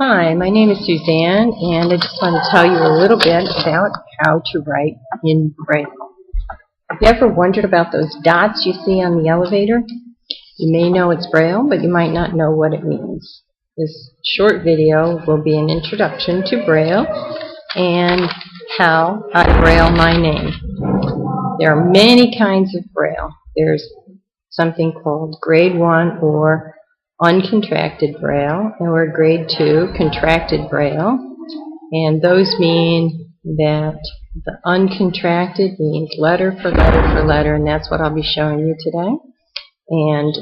Hi, my name is Suzanne, and I just want to tell you a little bit about how to write in Braille. Have you ever wondered about those dots you see on the elevator? You may know it's Braille, but you might not know what it means. This short video will be an introduction to Braille and how I Braille my name. There are many kinds of Braille. There's something called Grade 1 or uncontracted Braille, or Grade 2 contracted Braille, and those mean that the uncontracted means letter for letter for letter, and that's what I'll be showing you today. And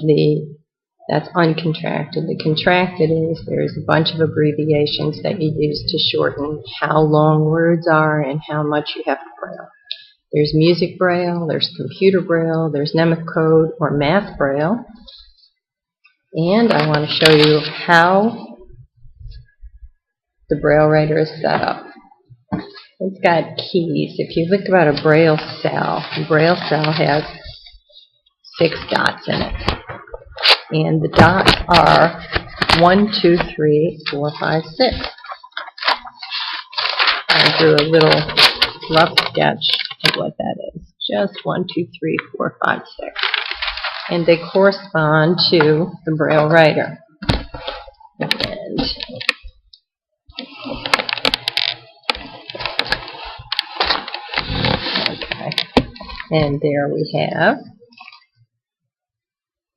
that's uncontracted. The contracted is there's a bunch of abbreviations that you use to shorten how long words are and how much you have to Braille. There's music Braille, there's computer Braille, there's mnemonic code or math Braille. And I want to show you how the Braille writer is set up. It's got keys. If you look at a Braille cell has 6 dots in it. And the dots are 1, 2, 3, 4, 5, 6. I drew a little rough sketch of what that is. Just 1, 2, 3, 4, 5, 6. And they correspond to the Braille writer. And there we have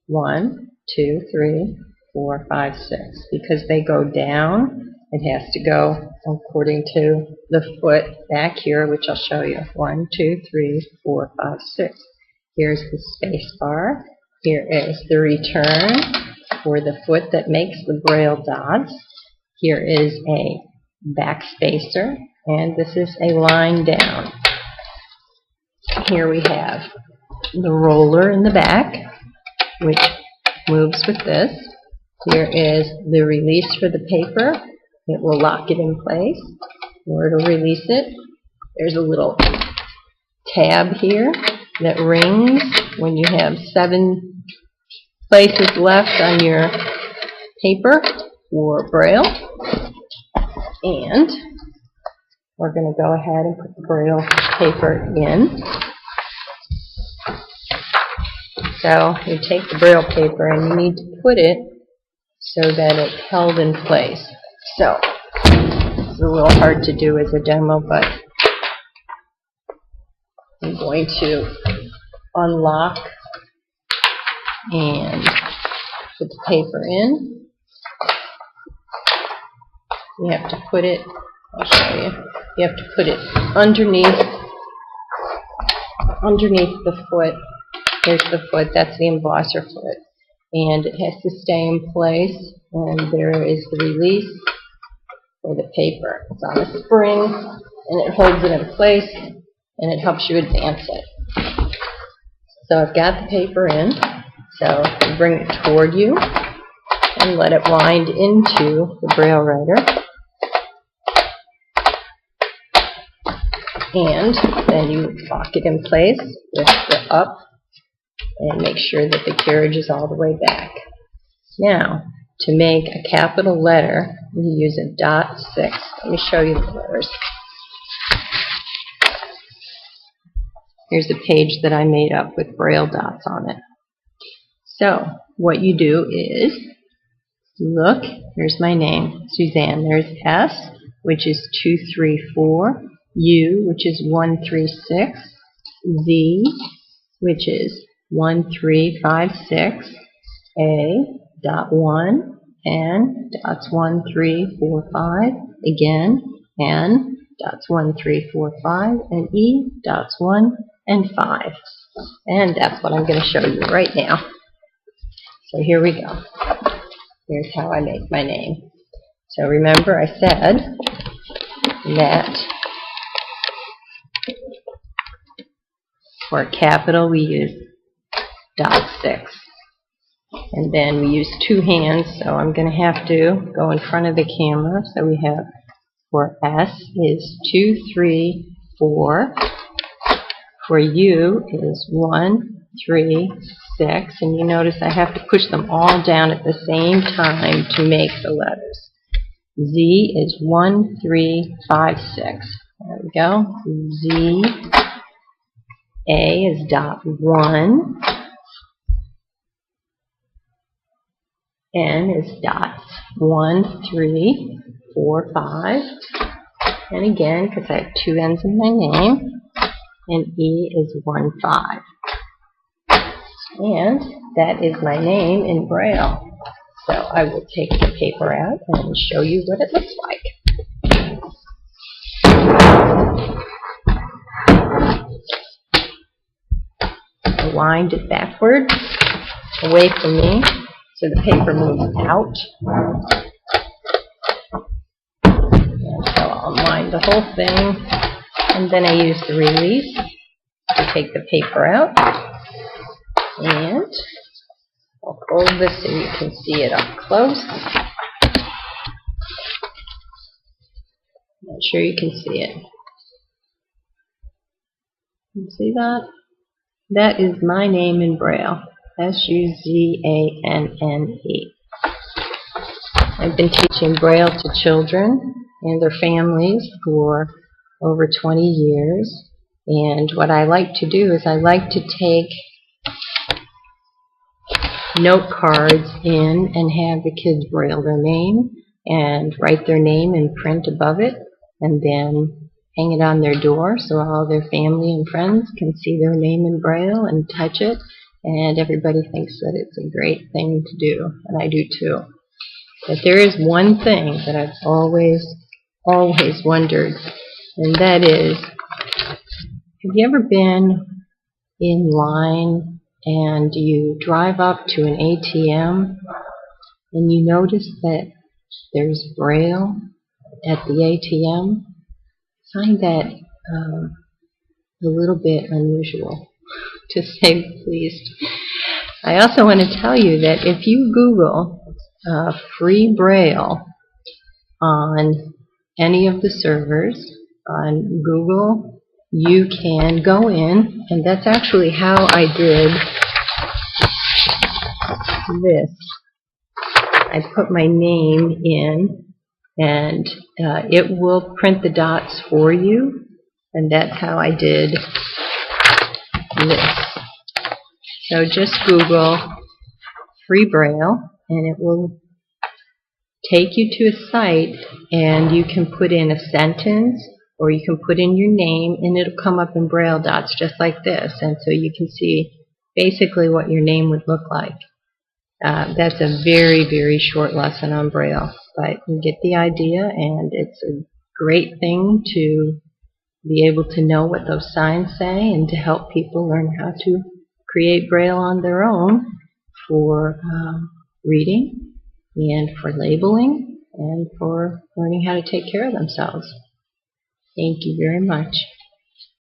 1, 2, 3, 4, 5, 6. Because they go down, it has to go according to the foot back here, which I'll show you. 1, 2, 3, 4, 5, 6. Here's the space bar. Here is the return for the foot that makes the Braille dots. Here is a backspacer, and this is a line down. Here we have the roller in the back, which moves with this. Here is the release for the paper. It will lock it in place, or it'll release it. There's a little tab here that rings when you have 7 places left on your paper for Braille. And we're going to go ahead and put the Braille paper in. So you take the Braille paper and you need to put it so that it's held in place. So it's a little hard to do as a demo, but I'm going to unlock and put the paper in. You have to put it, I'll show you, you have to put it underneath the foot. Here's the foot, that's the embosser foot. And it has to stay in place, and there is the release for the paper. It's on a spring, and it holds it in place, and it helps you advance it. So I've got the paper in, so you bring it toward you and let it wind into the Braille writer. And then you lock it in place with the up and make sure that the carriage is all the way back. Now, to make a capital letter, you use a .6. Let me show you the letters. Here's a page that I made up with Braille dots on it. So, what you do is, look, here's my name, Suzanne. There's S, which is 2, 3, 4. U, which is 1, 3, 6. Z, which is 1, 3, 5, 6. A, dot 1. N, dots 1, 3, 4, 5. Again, N, dots 1, 3, 4, 5. And E, dots 1 and 5. And that's what I'm going to show you right now. So here we go. Here's how I make my name. So remember I said that for capital we use .6. And then we use 2 hands, so I'm going to have to go in front of the camera. So we have, for S is 2, 3, 4. For U is 1, 3, 6. And you notice I have to push them all down at the same time to make the letters. Z is 1, 3, 5, 6. There we go. Z. A is dot 1. N is dots 1, 3, 4, 5. And again, because I have 2 N's in my name. And E is 1, 5. And that is my name in Braille. So I will take the paper out and show you what it looks like. I wind it backward, away from me, so the paper moves out. And so I'll wind the whole thing, and then I use the release to take the paper out. And I'll fold this so you can see it up close. Not sure you can see it. You see that? That is my name in Braille. S-U-Z-A-N-N-E. I've been teaching Braille to children and their families for over 20 years. And what I like to do is I like to take note cards in and have the kids braille their name and write their name in print above it, and then hang it on their door so all their family and friends can see their name in Braille and touch it, and everybody thinks that it's a great thing to do, and I do too. But there is one thing that I've always wondered, and that is, have you ever been in line and you drive up to an ATM and you notice that there's Braille at the ATM? I find that a little bit unusual, to say the least. I also want to tell you that if you Google free Braille on any of the servers on Google, you can go in, and that's actually how I did this. I put my name in, and it will print the dots for you, and that's how I did this. So just Google free Braille, and it will take you to a site, and you can put in a sentence, or you can put in your name, and it'll come up in Braille dots just like this, and so you can see basically what your name would look like. That's a very, very short lesson on Braille, but you get the idea, and it's a great thing to be able to know what those signs say and to help people learn how to create Braille on their own for reading and for labeling and for learning how to take care of themselves. Thank you very much.